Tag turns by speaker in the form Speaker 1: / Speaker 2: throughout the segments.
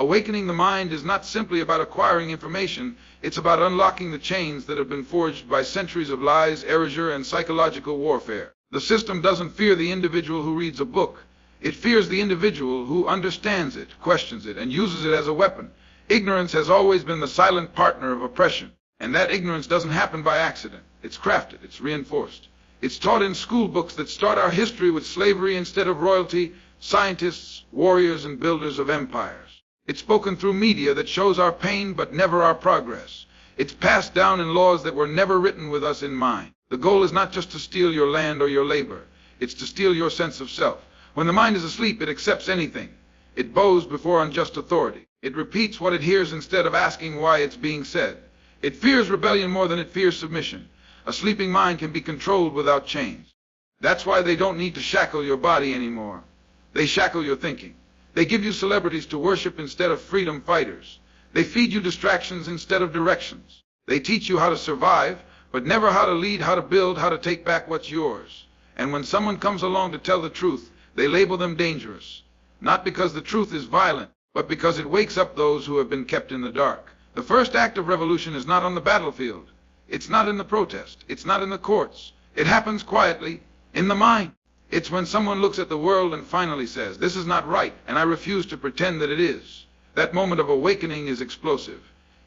Speaker 1: Awakening the mind is not simply about acquiring information, it's about unlocking the chains that have been forged by centuries of lies, erasure, and psychological warfare. The system doesn't fear the individual who reads a book. It fears the individual who understands it, questions it, and uses it as a weapon. Ignorance has always been the silent partner of oppression, and that ignorance doesn't happen by accident. It's crafted, it's reinforced. It's taught in school books that start our history with slavery instead of royalty, scientists, warriors, and builders of empires. It's spoken through media that shows our pain but never our progress. It's passed down in laws that were never written with us in mind. The goal is not just to steal your land or your labor. It's to steal your sense of self. When the mind is asleep, it accepts anything. It bows before unjust authority. It repeats what it hears instead of asking why it's being said. It fears rebellion more than it fears submission. A sleeping mind can be controlled without chains. That's why they don't need to shackle your body anymore. They shackle your thinking. They give you celebrities to worship instead of freedom fighters. They feed you distractions instead of directions. They teach you how to survive, but never how to lead, how to build, how to take back what's yours. And when someone comes along to tell the truth, they label them dangerous. Not because the truth is violent, but because it wakes up those who have been kept in the dark. The first act of revolution is not on the battlefield. It's not in the protest. It's not in the courts. It happens quietly, in the mind. It's when someone looks at the world and finally says, "This is not right, and I refuse to pretend that it is." That moment of awakening is explosive.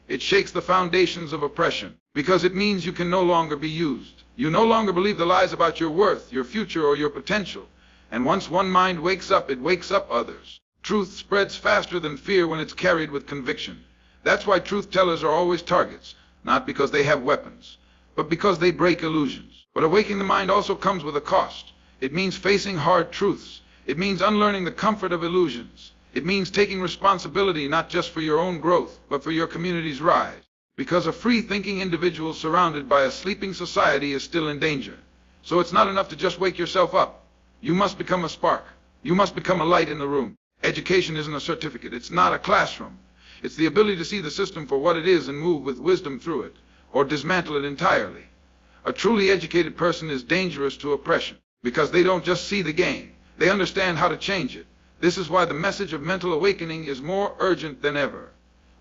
Speaker 1: It shakes the foundations of oppression, because it means you can no longer be used. You no longer believe the lies about your worth, your future, or your potential. And once one mind wakes up, it wakes up others. Truth spreads faster than fear when it's carried with conviction. That's why truth tellers are always targets, not because they have weapons, but because they break illusions. But awakening the mind also comes with a cost. It means facing hard truths. It means unlearning the comfort of illusions. It means taking responsibility not just for your own growth, but for your community's rise. Because a free-thinking individual surrounded by a sleeping society is still in danger. So it's not enough to just wake yourself up. You must become a spark. You must become a light in the room. Education isn't a certificate. It's not a classroom. It's the ability to see the system for what it is and move with wisdom through it, or dismantle it entirely. A truly educated person is dangerous to oppression, because they don't just see the game. They understand how to change it. This is why the message of mental awakening is more urgent than ever.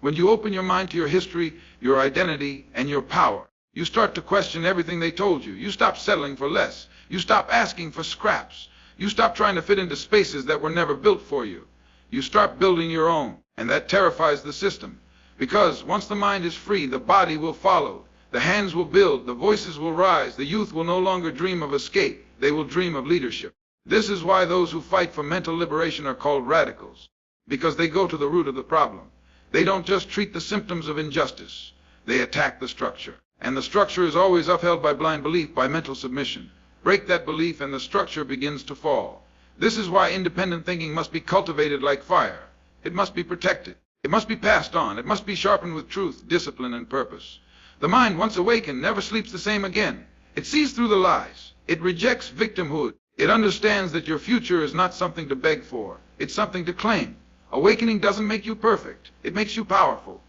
Speaker 1: When you open your mind to your history, your identity, and your power, you start to question everything they told you. You stop settling for less. You stop asking for scraps. You stop trying to fit into spaces that were never built for you. You start building your own, and that terrifies the system. Because once the mind is free, the body will follow. The hands will build, the voices will rise, the youth will no longer dream of escape. They will dream of leadership. This is why those who fight for mental liberation are called radicals, because they go to the root of the problem. They don't just treat the symptoms of injustice. They attack the structure. And the structure is always upheld by blind belief, by mental submission. Break that belief and the structure begins to fall. This is why independent thinking must be cultivated like fire. It must be protected. It must be passed on. It must be sharpened with truth, discipline, and purpose. The mind, once awakened, never sleeps the same again. It sees through the lies. It rejects victimhood. It understands that your future is not something to beg for. It's something to claim. Awakening doesn't make you perfect. It makes you powerful.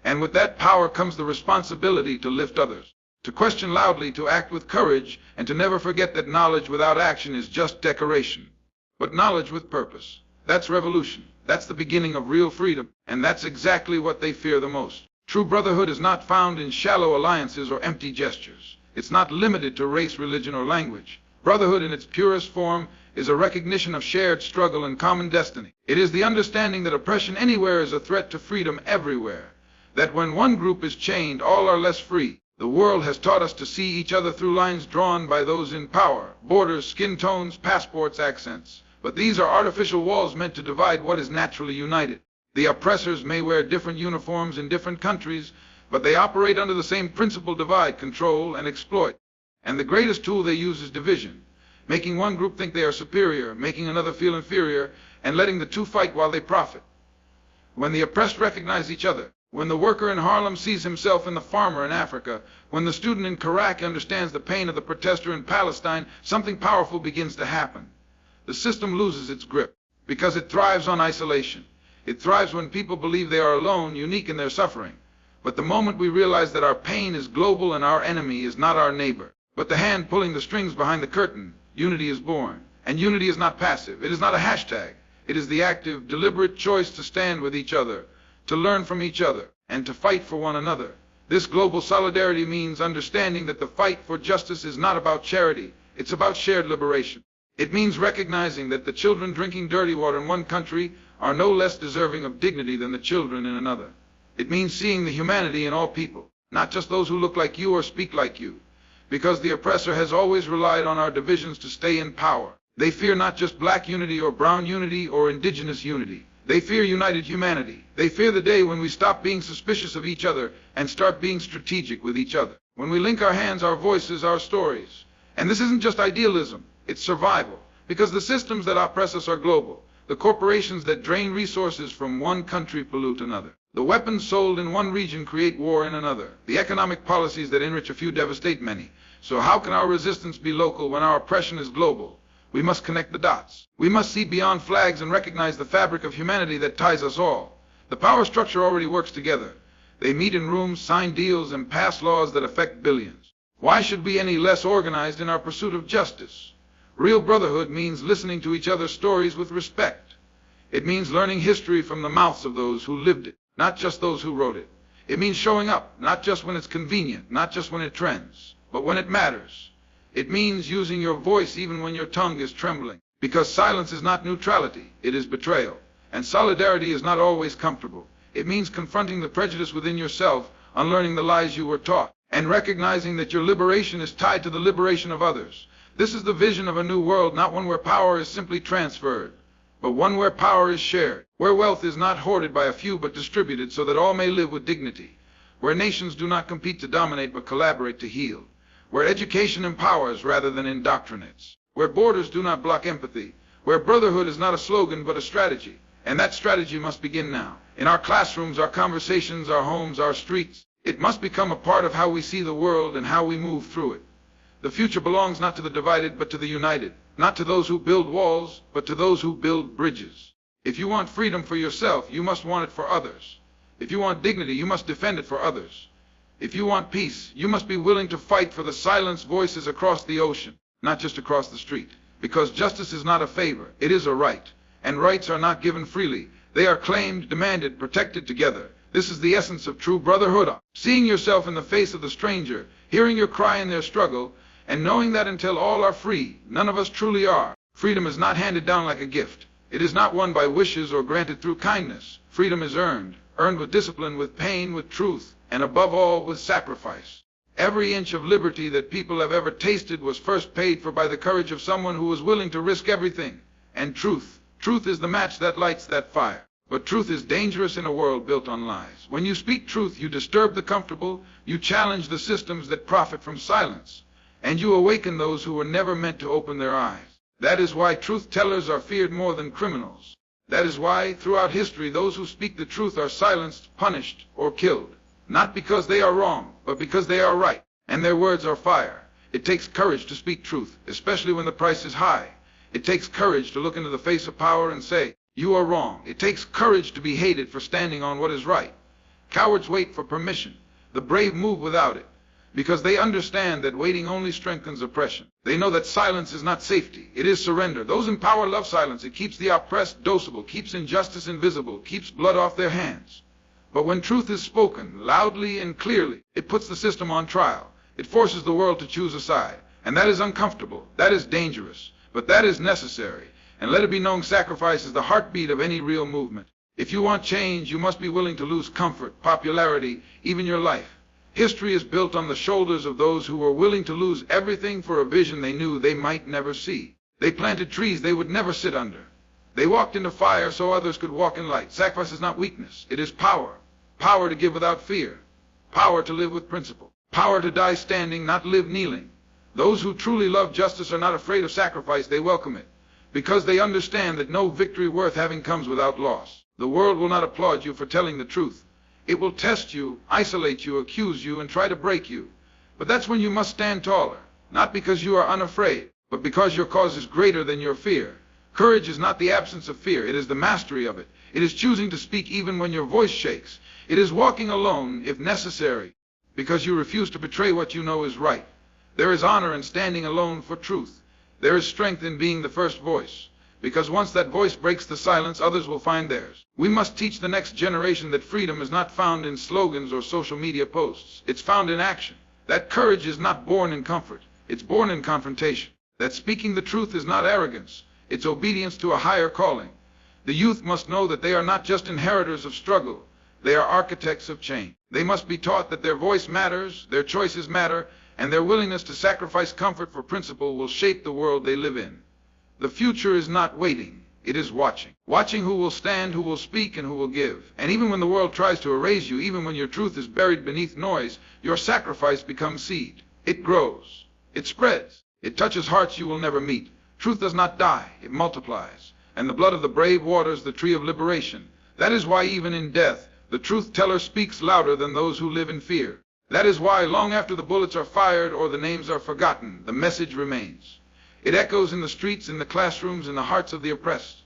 Speaker 1: And with that power comes the responsibility to lift others, to question loudly, to act with courage, and to never forget that knowledge without action is just decoration. But knowledge with purpose, that's revolution. That's the beginning of real freedom. And that's exactly what they fear the most. True brotherhood is not found in shallow alliances or empty gestures. It's not limited to race, religion, or language. Brotherhood in its purest form is a recognition of shared struggle and common destiny. It is the understanding that oppression anywhere is a threat to freedom everywhere. That when one group is chained, all are less free. The world has taught us to see each other through lines drawn by those in power, borders, skin tones, passports, accents. But these are artificial walls meant to divide what is naturally united. The oppressors may wear different uniforms in different countries, but they operate under the same principle: divide, control, and exploit. And the greatest tool they use is division, making one group think they are superior, making another feel inferior, and letting the two fight while they profit. When the oppressed recognize each other, when the worker in Harlem sees himself in the farmer in Africa, when the student in Iraq understands the pain of the protester in Palestine, something powerful begins to happen. The system loses its grip, because it thrives on isolation. It thrives when people believe they are alone, unique in their suffering. But the moment we realize that our pain is global and our enemy is not our neighbor, but the hand pulling the strings behind the curtain, unity is born. And unity is not passive. It is not a hashtag. It is the active, deliberate choice to stand with each other, to learn from each other, and to fight for one another. This global solidarity means understanding that the fight for justice is not about charity, it's about shared liberation. It means recognizing that the children drinking dirty water in one country are no less deserving of dignity than the children in another. It means seeing the humanity in all people, not just those who look like you or speak like you, because the oppressor has always relied on our divisions to stay in power. They fear not just black unity or brown unity or indigenous unity. They fear united humanity. They fear the day when we stop being suspicious of each other and start being strategic with each other. When we link our hands, our voices, our stories. And this isn't just idealism, it's survival. Because the systems that oppress us are global. The corporations that drain resources from one country pollute another. The weapons sold in one region create war in another. The economic policies that enrich a few devastate many. So how can our resistance be local when our oppression is global? We must connect the dots. We must see beyond flags and recognize the fabric of humanity that ties us all. The power structure already works together. They meet in rooms, sign deals, and pass laws that affect billions. Why should we be any less organized in our pursuit of justice? Real brotherhood means listening to each other's stories with respect. It means learning history from the mouths of those who lived it, not just those who wrote it. It means showing up, not just when it's convenient, not just when it trends, but when it matters. It means using your voice even when your tongue is trembling, because silence is not neutrality, it is betrayal. And solidarity is not always comfortable. It means confronting the prejudice within yourself, unlearning the lies you were taught, and recognizing that your liberation is tied to the liberation of others. This is the vision of a new world, not one where power is simply transferred, but one where power is shared, where wealth is not hoarded by a few but distributed so that all may live with dignity, where nations do not compete to dominate but collaborate to heal, where education empowers rather than indoctrinates, where borders do not block empathy, where brotherhood is not a slogan but a strategy. And that strategy must begin now. In our classrooms, our conversations, our homes, our streets. It must become a part of how we see the world and how we move through it. The future belongs not to the divided but to the united, not to those who build walls but to those who build bridges. If you want freedom for yourself, you must want it for others. If you want dignity, you must defend it for others. If you want peace, you must be willing to fight for the silenced voices across the ocean, not just across the street. Because justice is not a favor, it is a right. And rights are not given freely. They are claimed, demanded, protected together. This is the essence of true brotherhood. Seeing yourself in the face of the stranger, hearing your cry in their struggle, and knowing that until all are free, none of us truly are. Freedom is not handed down like a gift. It is not won by wishes or granted through kindness. Freedom is earned with discipline, with pain, with truth, and above all, with sacrifice. Every inch of liberty that people have ever tasted was first paid for by the courage of someone who was willing to risk everything. And truth is the match that lights that fire. But truth is dangerous in a world built on lies. When you speak truth, you disturb the comfortable, you challenge the systems that profit from silence, and you awaken those who were never meant to open their eyes. That is why truth-tellers are feared more than criminals. That is why, throughout history, those who speak the truth are silenced, punished, or killed. Not because they are wrong, but because they are right. And their words are fire. It takes courage to speak truth, especially when the price is high. It takes courage to look into the face of power and say, "You are wrong." It takes courage to be hated for standing on what is right. Cowards wait for permission. The brave move without it, because they understand that waiting only strengthens oppression. They know that silence is not safety, it is surrender. Those in power love silence. It keeps the oppressed docible, keeps injustice invisible, keeps blood off their hands. But when truth is spoken, loudly and clearly, it puts the system on trial. It forces the world to choose a side. And that is uncomfortable. That is dangerous. But that is necessary, and let it be known sacrifice is the heartbeat of any real movement. If you want change, you must be willing to lose comfort, popularity, even your life. History is built on the shoulders of those who were willing to lose everything for a vision they knew they might never see. They planted trees they would never sit under. They walked into fire so others could walk in light. Sacrifice is not weakness, it is power. Power to give without fear. Power to live with principle. Power to die standing, not live kneeling. Those who truly love justice are not afraid of sacrifice, they welcome it, because they understand that no victory worth having comes without loss. The world will not applaud you for telling the truth. It will test you, isolate you, accuse you, and try to break you. But that's when you must stand taller, not because you are unafraid, but because your cause is greater than your fear. Courage is not the absence of fear, it is the mastery of it. It is choosing to speak even when your voice shakes. It is walking alone, if necessary, because you refuse to betray what you know is right. There is honor in standing alone for truth. There is strength in being the first voice, because once that voice breaks the silence, others will find theirs. We must teach the next generation that freedom is not found in slogans or social media posts. It's found in action. That courage is not born in comfort. It's born in confrontation. That speaking the truth is not arrogance. It's obedience to a higher calling. The youth must know that they are not just inheritors of struggle. They are architects of change. They must be taught that their voice matters, their choices matter, and their willingness to sacrifice comfort for principle will shape the world they live in. The future is not waiting. It is watching. Watching who will stand, who will speak, and who will give. And even when the world tries to erase you, even when your truth is buried beneath noise, your sacrifice becomes seed. It grows. It spreads. It touches hearts you will never meet. Truth does not die. It multiplies. And the blood of the brave waters the tree of liberation. That is why even in death, the truth teller speaks louder than those who live in fear. That is why long after the bullets are fired or the names are forgotten, the message remains. It echoes in the streets, in the classrooms, in the hearts of the oppressed.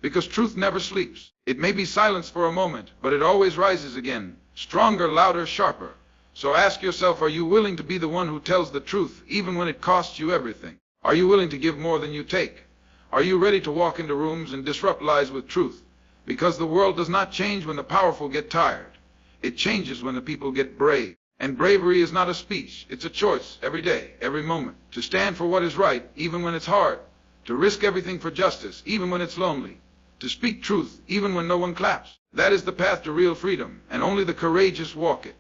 Speaker 1: Because truth never sleeps. It may be silenced for a moment, but it always rises again, stronger, louder, sharper. So ask yourself, are you willing to be the one who tells the truth, even when it costs you everything? Are you willing to give more than you take? Are you ready to walk into rooms and disrupt lies with truth? Because the world does not change when the powerful get tired. It changes when the people get brave. And bravery is not a speech. It's a choice every day, every moment. To stand for what is right, even when it's hard. To risk everything for justice, even when it's lonely. To speak truth, even when no one claps. That is the path to real freedom, and only the courageous walk it.